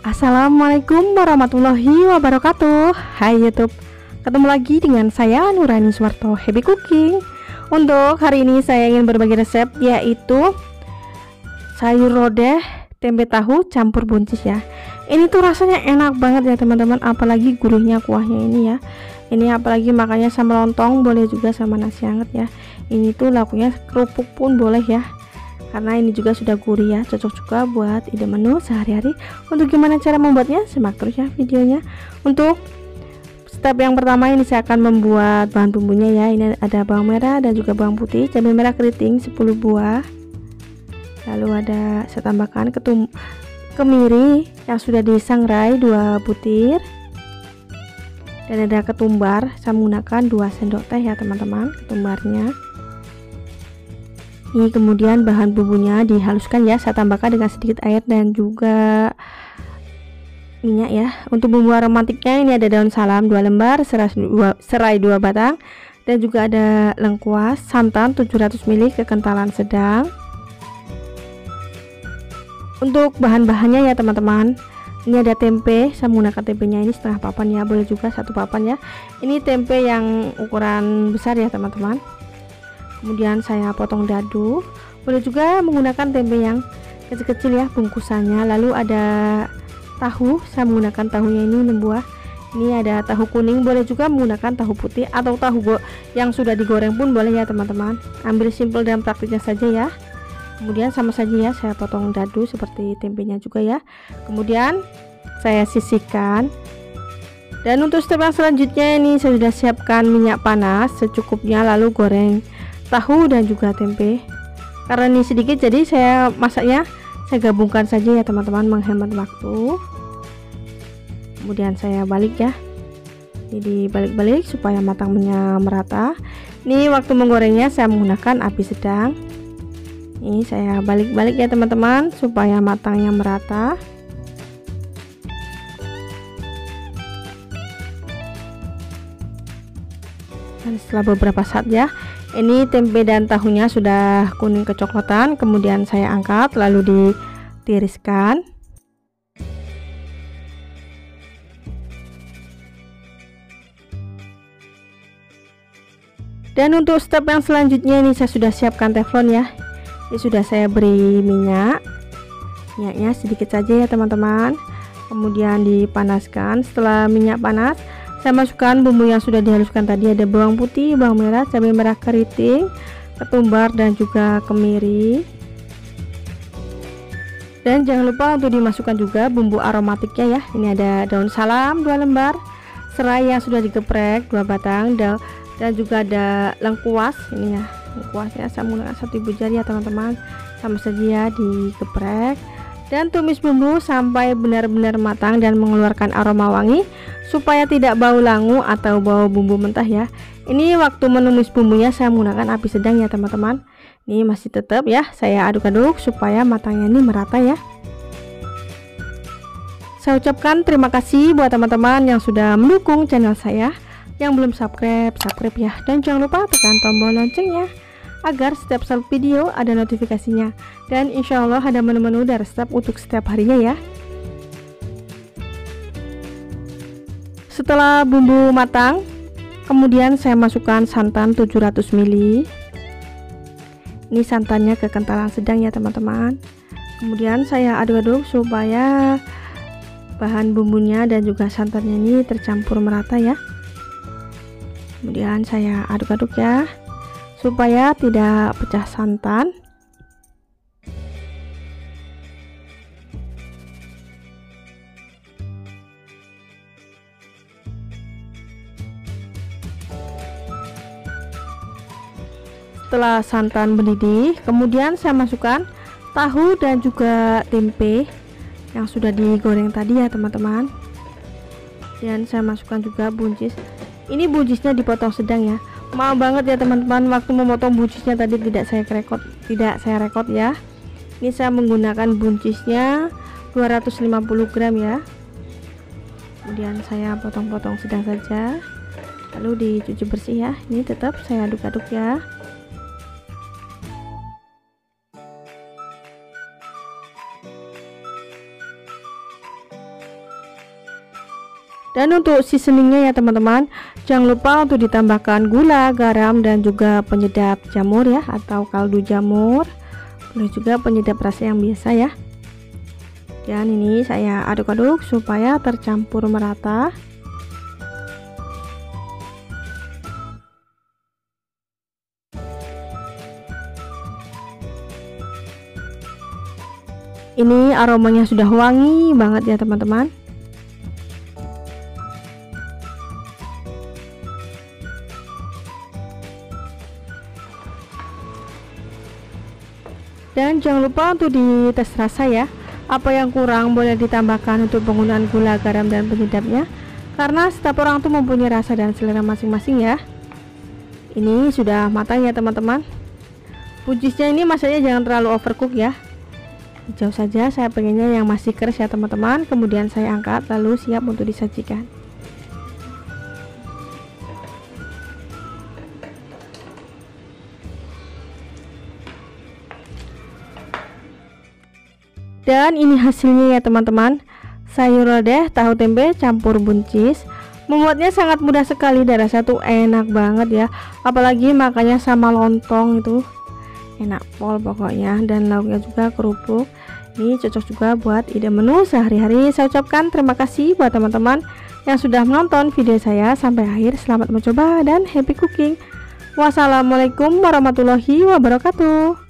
Assalamualaikum warahmatullahi wabarakatuh. Hai YouTube, ketemu lagi dengan saya Nurani Suwarto Happy Cooking. Untuk hari ini saya ingin berbagi resep, yaitu sayur lodeh tempe tahu campur buncis ya. Ini tuh rasanya enak banget ya teman-teman, apalagi gurihnya kuahnya ini ya. Ini apalagi makannya sama lontong, boleh juga sama nasi hangat ya. Ini tuh lauknya kerupuk pun boleh ya, karena ini juga sudah gurih ya, cocok juga buat ide menu sehari-hari. Untuk gimana cara membuatnya, simak terus ya videonya. Untuk step yang pertama ini saya akan membuat bahan bumbunya ya. Ini ada bawang merah dan juga bawang putih, cabai merah keriting 10 buah. Lalu ada saya tambahkan kemiri yang sudah disangrai 2 butir. Dan ada ketumbar, saya menggunakan 2 sendok teh ya teman-teman ketumbarnya. Ini kemudian bahan bumbunya dihaluskan ya, saya tambahkan dengan sedikit air dan juga minyak ya. Untuk bumbu aromatiknya ini ada daun salam 2 lembar, serai 2 batang, dan juga ada lengkuas, santan 700 ml kekentalan sedang. Untuk bahan-bahannya ya teman-teman, ini ada tempe, saya menggunakan tempenya ini setengah papan ya, boleh juga 1 papan ya. Ini tempe yang ukuran besar ya teman-teman. Kemudian saya potong dadu, boleh juga menggunakan tempe yang kecil-kecil ya bungkusannya. Lalu ada tahu, saya menggunakan tahunya ini 6 buah. Ini ada tahu kuning, boleh juga menggunakan tahu putih atau tahu yang sudah digoreng pun boleh ya teman-teman. Ambil simple dan praktisnya saja ya. Kemudian sama saja ya, saya potong dadu seperti tempenya juga ya. Kemudian saya sisihkan. Dan untuk step yang selanjutnya ini saya sudah siapkan minyak panas secukupnya, lalu goreng tahu dan juga tempe. Karena ini sedikit jadi saya masaknya saya gabungkan saja ya teman-teman, menghemat waktu. Kemudian saya balik ya, ini dibalik-balik supaya matangnya merata. Ini waktu menggorengnya saya menggunakan api sedang. Ini saya balik-balik ya teman-teman supaya matangnya merata. Dan setelah beberapa saat ya, ini tempe dan tahunya sudah kuning kecoklatan. Kemudian saya angkat lalu ditiriskan. Dan untuk step yang selanjutnya ini saya sudah siapkan teflon ya. Ini sudah saya beri minyaknya sedikit saja ya teman-teman. Kemudian dipanaskan. Setelah minyak panas, saya masukkan bumbu yang sudah dihaluskan tadi. Ada bawang putih, bawang merah, cabai merah keriting, ketumbar dan juga kemiri. Dan jangan lupa untuk dimasukkan juga bumbu aromatiknya ya. Ini ada daun salam 2 lembar, serai yang sudah digeprek 2 batang, dan juga ada lengkuas ini ya. Lengkuasnya saya menggunakan 1 ibu jari ya teman-teman. Sama saja ya, digeprek. Dan tumis bumbu sampai benar-benar matang dan mengeluarkan aroma wangi supaya tidak bau langu atau bau bumbu mentah ya. Ini waktu menumis bumbunya saya menggunakan api sedang ya teman-teman. Ini masih tetap ya, saya aduk-aduk supaya matangnya ini merata ya. Saya ucapkan terima kasih buat teman-teman yang sudah mendukung channel saya. Yang belum subscribe ya, dan jangan lupa tekan tombol loncengnya agar setiap video ada notifikasinya. Dan insya Allah ada menu-menu dan resep untuk setiap harinya ya. Setelah bumbu matang, kemudian saya masukkan santan 700 ml. Ini santannya kekentalan sedang ya teman-teman. Kemudian saya aduk-aduk supaya bahan bumbunya dan juga santannya ini tercampur merata ya. Kemudian saya aduk-aduk ya supaya tidak pecah santan. Setelah santan mendidih, kemudian saya masukkan tahu dan juga tempe yang sudah digoreng tadi ya teman-teman. Dan saya masukkan juga buncis. Ini buncisnya dipotong sedang ya. Maaf banget ya teman-teman, waktu memotong buncisnya tadi tidak saya rekod ya. Ini saya menggunakan buncisnya 250 gram ya. Kemudian saya potong-potong sedang saja, lalu dicuci bersih ya. Ini tetap saya aduk-aduk ya. Dan untuk seasoningnya ya teman-teman, jangan lupa untuk ditambahkan gula, garam, dan juga penyedap jamur ya, atau kaldu jamur. Boleh juga penyedap rasa yang biasa ya. Dan ini saya aduk-aduk supaya tercampur merata. Ini aromanya sudah wangi banget ya teman-teman. Dan jangan lupa untuk dites rasa ya. Apa yang kurang boleh ditambahkan untuk penggunaan gula, garam, dan penyedapnya. Karena setiap orang tuh mempunyai rasa dan selera masing-masing ya. Ini sudah matang ya teman-teman. Buncisnya ini masaknya jangan terlalu overcook ya. Jauh saja, saya pengennya yang masih keras ya teman-teman. Kemudian saya angkat lalu siap untuk disajikan. Dan ini hasilnya ya teman-teman. Sayur lodeh tahu tempe campur buncis. Membuatnya sangat mudah sekali dan rasanya tuh enak banget ya. Apalagi makannya sama lontong itu enak pol pokoknya. Dan lauknya juga kerupuk. Ini cocok juga buat ide menu sehari-hari. Saya ucapkan terima kasih buat teman-teman yang sudah menonton video saya sampai akhir. Selamat mencoba dan happy cooking. Wassalamualaikum warahmatullahi wabarakatuh.